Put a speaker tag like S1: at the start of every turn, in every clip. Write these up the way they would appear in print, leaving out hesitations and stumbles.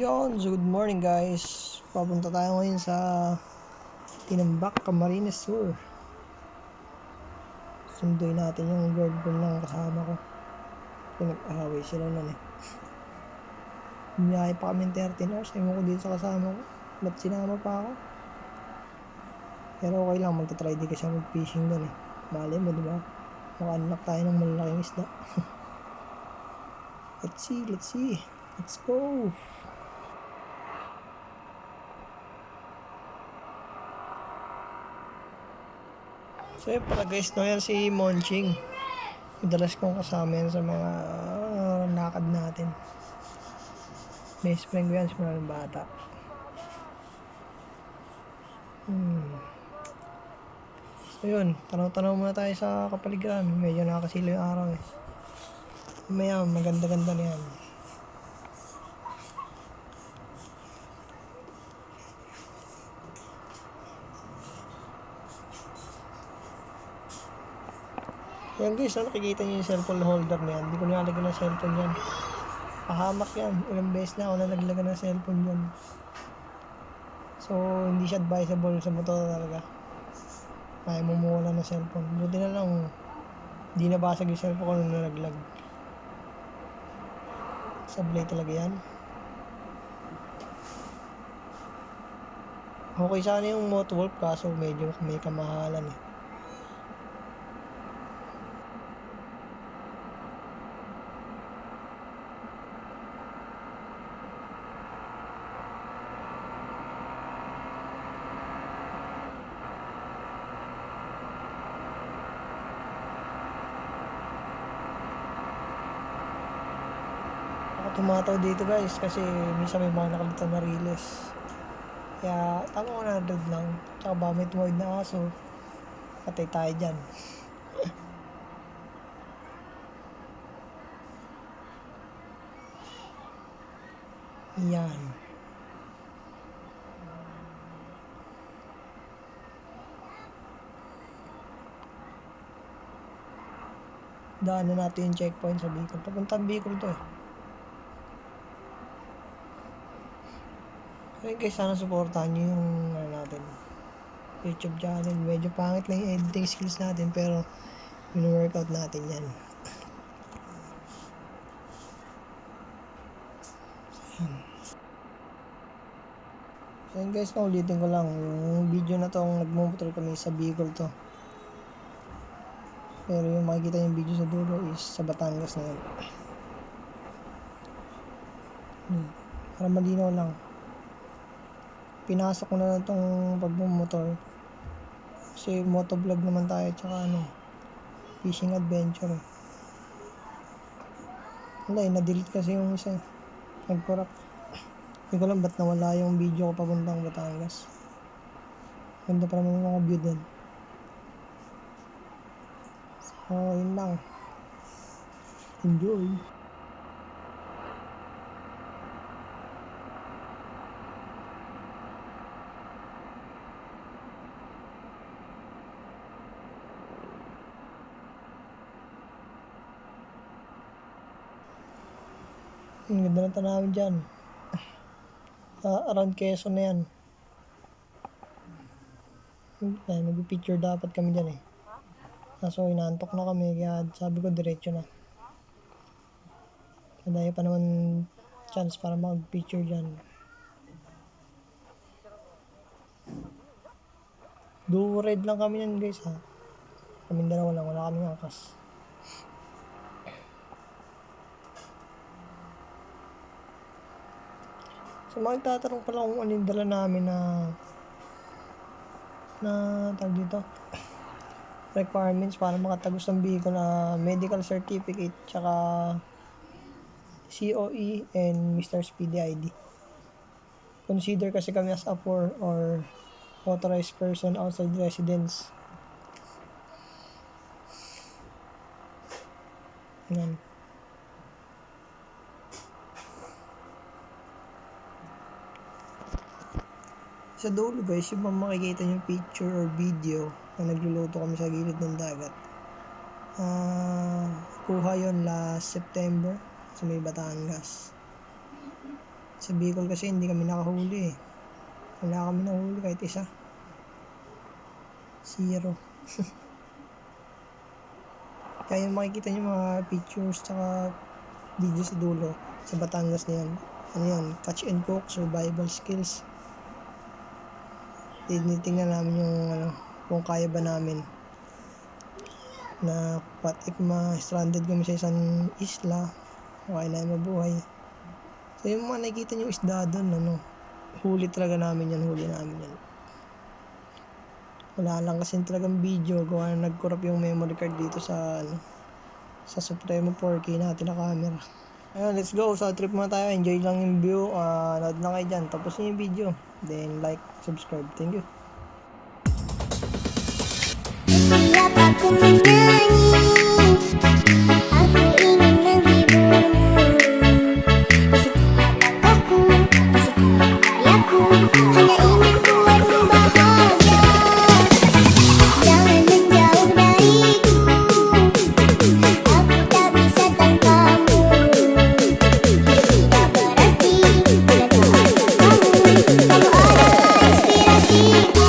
S1: Ayun, so good morning guys. Papunta tayo ngayon sa Tinambak, Camarines Sur. Sunduin natin yung girlfriend ng kasama ko. Pinag-away sila nun eh. Bumiyahe pa kami 13 hours. Ewan ko dito sa kasama ko. Ba't sinama pa ako? Pero okay lang, magta-try di kasi mag-fishing dun eh. Malay mo diba? Maka-unlock tayo ng malalaking isda. Let's see. Let's go! So yun pala guys, no, yan si Monching. Madalas kong kasama yan sa mga lakad natin. Best friend ko yan sa mga bata. So yun, tanaw-tanaw muna tayo sa kapaligiran. Medyo nakakasilo yung araw eh. Mamaya, maganda-ganda na yan. Yan guys, nakikita niyo yung cellphone holder na yan. Hindi ko nalagyan ng cellphone yan. Pahamak yan. Ilang beses na ako nalaglagan ng cellphone yan. So, hindi siya advisable sa motor talaga. Kaya mumuwala ng cellphone. Buti na lang, hindi nabasag yung cellphone ko nung nalaglag. Sablay talaga yan. Okay sana yung Motovolf kaso medyo may kamahalan eh. Tumataw dito guys kasi minsan may mga nakalito na riles. Kaya tama 100 lang. Tsaka ba may tumawid na aso, patay tayo dyan. Yan. Daanan natin yung checkpoint sa Bicol. Papuntang Bicol to eh. Okay guys, sana supportahan nyo yung natin YouTube channel. Medyo pangit lang yung editing skills natin pero workout natin yan. So yun guys, ulitin ko lang yung video na to, nagmumotor kami sa Bicol to. Pero yung makikita yung video sa dulo is sa Batangas na yun. Para malinaw lang, pinasok ko na lang itong pagmumotor kasi motovlog naman tayo tsaka fishing adventure eh. Wala eh, na-delete kasi yung isa eh. Nag-corrupt. Hindi ko lang ba't nawala yung video ko papuntang Batangas. Ganda pa naman yung mga view dun. So yun lang, enjoy. Ang ganda ng tanawin dyan. Around Quezon na yan. Mag-picture dapat kami dyan eh. So inaantok na kami kaya sabi ko diretso na. Madaya pa naman chance para mag-picture dyan. Duo ride lang kami yan guys ha. Kaming dalawa lang, wala kaming angkas. So magtatanong pala kung ano yung dala namin na tawag dito, requirements para makatagos ng Bicol na medical certificate tsaka COE and Mr. Speedy ID. Consider kasi kami as a poor or authorized person outside residence. Yan. Sa dulo guys, yung makikita yung picture or video na nagluluto kami sa gilid ng dagat. Kuha yon last September sa may Batangas. Sa Bicol kasi hindi kami nakahuli eh. Wala kami nahuli kahit isa. 0. Kaya yung makikita nyo mga pictures tsaka video sa dulo, sa Batangas na yan. Ano yan? Catch and cook, survival skills. Tinitingnan namin yung kung kaya ba namin na what if stranded kami sa isang isla, kaya na mabuhay. So yung mga nakikita nyo isda doon, huli talaga namin yan, huli namin yan. Wala lang kasi talagang video, gawa na nag-corrupt yung memory card dito sa sa Supremo 4K natin na camera. Ayun, let's go. Sa trip muna tayo. Enjoy lang yung view. Nod lang kayo dyan. Tapos yung video. Then like, subscribe. Thank you.
S2: Setiap aku menyanyi, aku ingin menghiburmu. Setiap langkahku, setiap karyaku, hanya ingin buatmu bahagia. Jangan menjauh dariku, aku tak bisa tanpamu. Hidup tidak berarti bila tak ada kamu. Kamu adalah inspirasiku.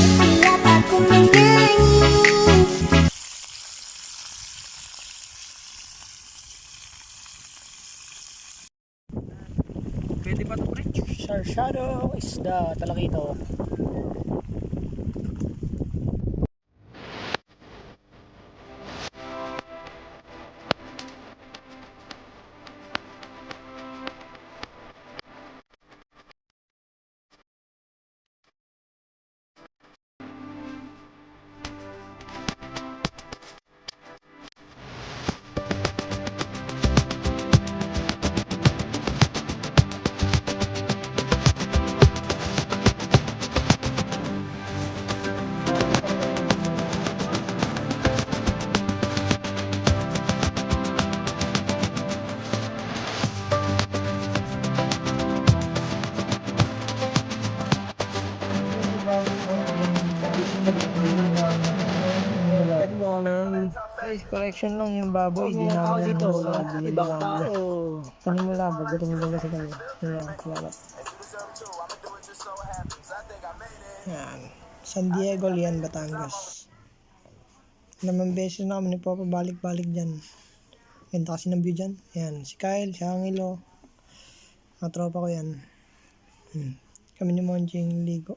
S2: Setiap aku menyanyi.
S1: Pwede pa ito, pre? Sarsyado, isda, talakito. Correction lang yung baboy, hindi namin dito sa ibang tao. Tanong mo lang, bagutin mo lang kasi kami. Salamat. Yan. San Diego, Lian, Batangas. Naman beses na kami nagpapabalik-balik dyan. Ganda kasi ng view dyan. Yan, si Kyle, si Angelo. Mga tropa ko yan. Kami ni Monching ligo.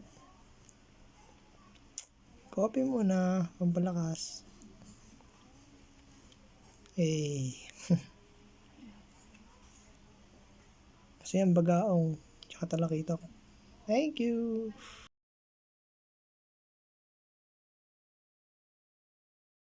S1: Coffee muna, pampalakas. Kasi yan bagaong, tsaka talakita ko. Thank you!